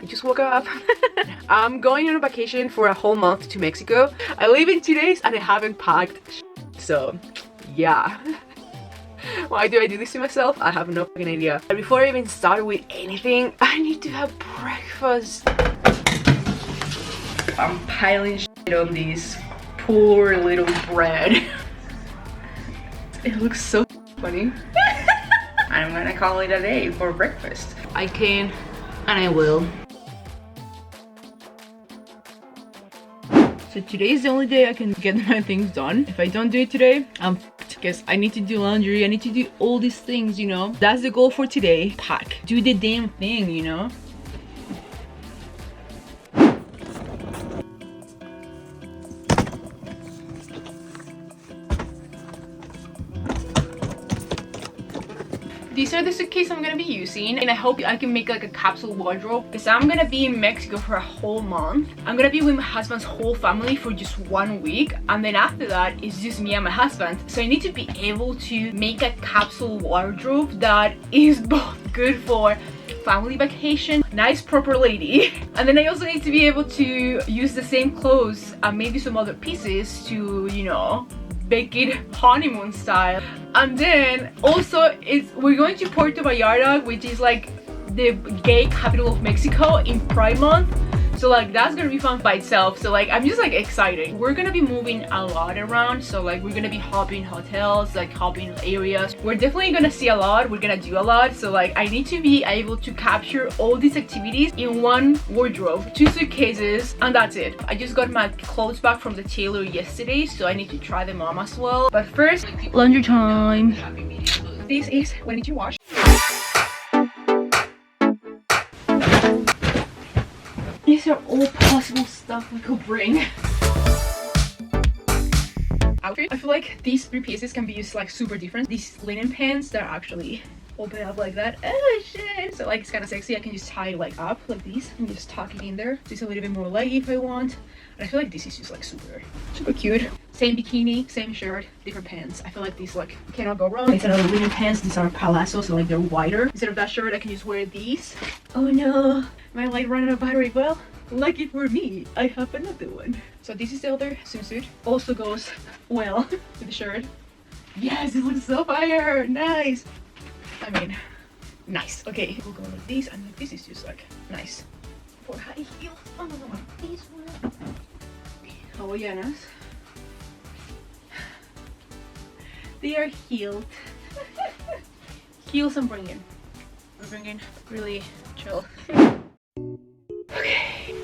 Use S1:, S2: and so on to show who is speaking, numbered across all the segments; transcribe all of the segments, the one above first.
S1: I just woke up. I'm going on a vacation for a whole month to Mexico. I leave in 2 days and I haven't packed, so yeah. Why do I do this to myself? I have no fucking idea. And before I even start with anything, I need to have breakfast. I'm piling shit on this poor little bread. It looks so funny. I'm gonna call it a day for breakfast. I can and I will. So today is the only day I can get my things done. If I don't do it today, I'm f***ed because I need to do laundry, I need to do all these things, you know. That's the goal for today. Pack. Do the damn thing, you know. These are the suitcases I'm gonna be using, and I hope I can make like a capsule wardrobe because I'm gonna be in Mexico for a whole month. I'm gonna be with my husband's whole family for just 1 week, and then after that it's just me and my husband. So I need to be able to make a capsule wardrobe that is both good for family vacation, nice proper lady, and then I also need to be able to use the same clothes and maybe some other pieces to, you know, make it honeymoon style. And then also we're going to Puerto Vallarta, which is like the gay capital of Mexico, in Pride Month. So like that's gonna be fun by itself. So like I'm just like excited. We're gonna be moving a lot around, so like we're gonna be hopping hotels, like hopping areas. We're definitely gonna see a lot, we're gonna do a lot. So like I need to be able to capture all these activities in one wardrobe, 2 suitcases, and that's it. I just got my clothes back from the tailor yesterday, so I need to try them on as well. But first, laundry time. This is what I need to wash. These are all possible stuff we could bring. Outfit. I feel like these 3 pieces can be used like super different. These linen pants that actually open up like that. Oh shit! So like it's kind of sexy. I can just tie it like up like these and just tuck it in there. So it's a little bit more leggy if I want. And I feel like this is just like super cute. Same bikini, same shirt, different pants. I feel like these like cannot go wrong. Instead of linen pants, these are palazzo, so like they're wider. Instead of that shirt, I can just wear these. Oh no, my light ran out of battery. Well, lucky for me, I have another one. So this is the other swimsuit. Also goes well with the shirt. Yes, it looks so fire. Nice. I mean, nice. Okay, we'll go like this, and this is just like nice for high heels. Oh, this one. Hawaiianas. They are heeled. Heels I'm bringing. We're bringing really chill. Okay.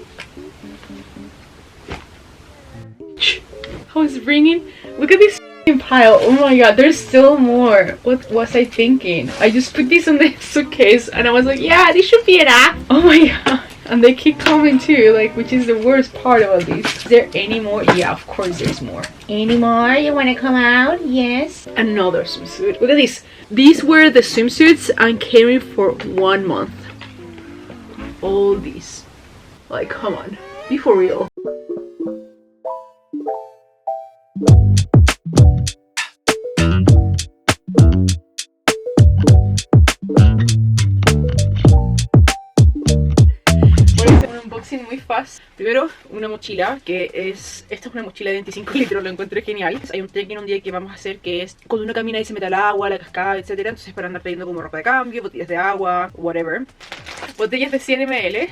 S1: I was bringing. Look at this pile. Oh my god, there's still more. What was I thinking? I just put these in the suitcase and I was like, yeah, this should be enough. Oh my god. And they keep coming too, like, which is the worst part about these. Is there any more? Yeah, of course there's more. Any more? You want to come out? Yes. Another swimsuit. Look at this. These were the swimsuits I'm carrying for 1 month. All these. Like, come on. Be for real. Muy fácil. Primero, una mochila que es, esta es una mochila de 25 litros, lo encontré genial. Hay un trekking un día que vamos a hacer que es cuando uno camina y se mete al agua, la cascada, etcétera. Entonces para andar trayendo como ropa de cambio, botellas de agua, whatever. Botellas de 100 ml.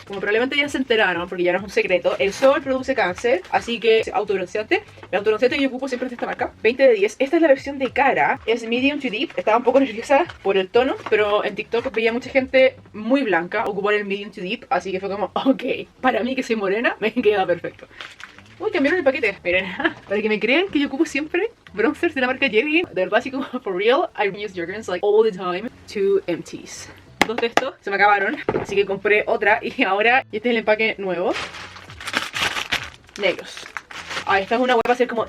S1: Como probablemente ya se enteraron, porque ya no es un secreto, el sol produce cáncer, así que autobronceante. El autobronceante que yo ocupo siempre es de esta marca, 20 de 10. Esta es la versión de cara, es medium to deep. Estaba un poco nerviosa por el tono, pero en TikTok veía mucha gente muy blanca ocupar el medium to deep, así que fue como, ok, para mí que soy morena, me queda perfecto. Uy, cambiaron el paquete, esperen. Para que me crean que yo ocupo siempre bronzers de la marca Chilean. De verdad, así como for real, I use Jergens like all the time. 2 empties. 2 de estos se me acabaron, así que compré otra y ahora este es el empaque nuevo. Negros. Ah, esta es una web para hacer como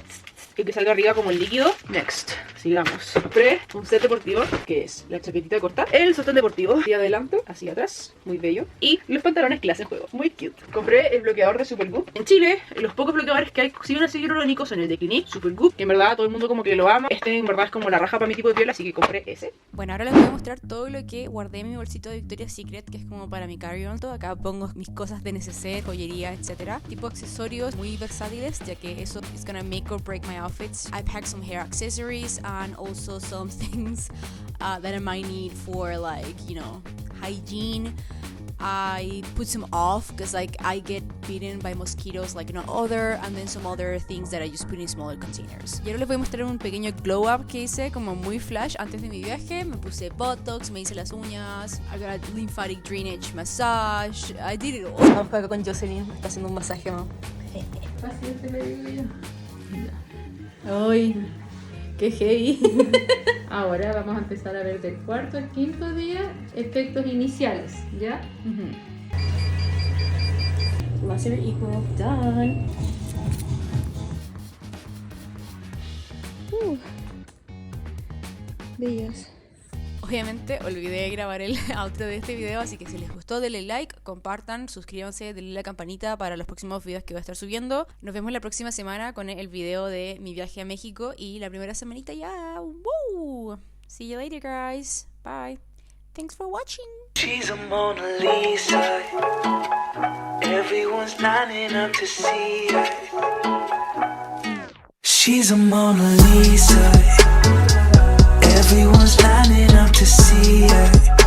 S1: y que salga arriba como el líquido. Next, sigamos. Compré un set deportivo, que es la chaquetita corta, el sostén deportivo, hacia adelante, hacia atrás, muy bello, y los pantalones clase juego, muy cute. Compré el bloqueador de Supergoop. En Chile, los pocos bloqueadores que hay, si van a seguir únicos, son el de Clinique, Supergoop, que en verdad todo el mundo como que lo ama. Este en verdad es como la raja para mi tipo de piel, así que compré ese.
S2: Bueno, ahora les voy a mostrar todo lo que guardé en mi bolsito de Victoria's Secret, que es como para mi carry-on. Acá pongo mis cosas de neceser, joyería, etcétera. Tipo accesorios muy versátiles, ya que eso is gonna make or break my outfits. I packed some hair accessories and also some things that I might need for, like, you know, hygiene. I put some off because like I get bitten by mosquitoes like no other, and then some other things that I just put in smaller containers. Y ahora les voy a mostrar un pequeño glow up que hice como muy flash antes de mi viaje. Me puse botox, me hice las uñas, I got a lymphatic drainage massage, I did it all. Vamos acá con Jocelyn, me está haciendo un masaje, ¿no?
S3: Paciente le digo yo.
S2: Ay, qué heavy.
S3: Ahora vamos a empezar a ver del cuarto al quinto día efectos iniciales, ¿ya?
S2: Laser equal done. Bellas. Obviamente olvidé grabar el outro de este video, así que si les gustó denle like, compartan, suscríbanse, denle la campanita para los próximos videos que voy a estar subiendo. Nos vemos la próxima semana con el video de mi viaje a México y la primera semanita ya. ¡Woo! See you later, guys. Bye. Thanks for watching.
S4: She's a Mona Lisa. Everyone's lining up to see her. She's a Mona Lisa. Everyone's lining up to see her.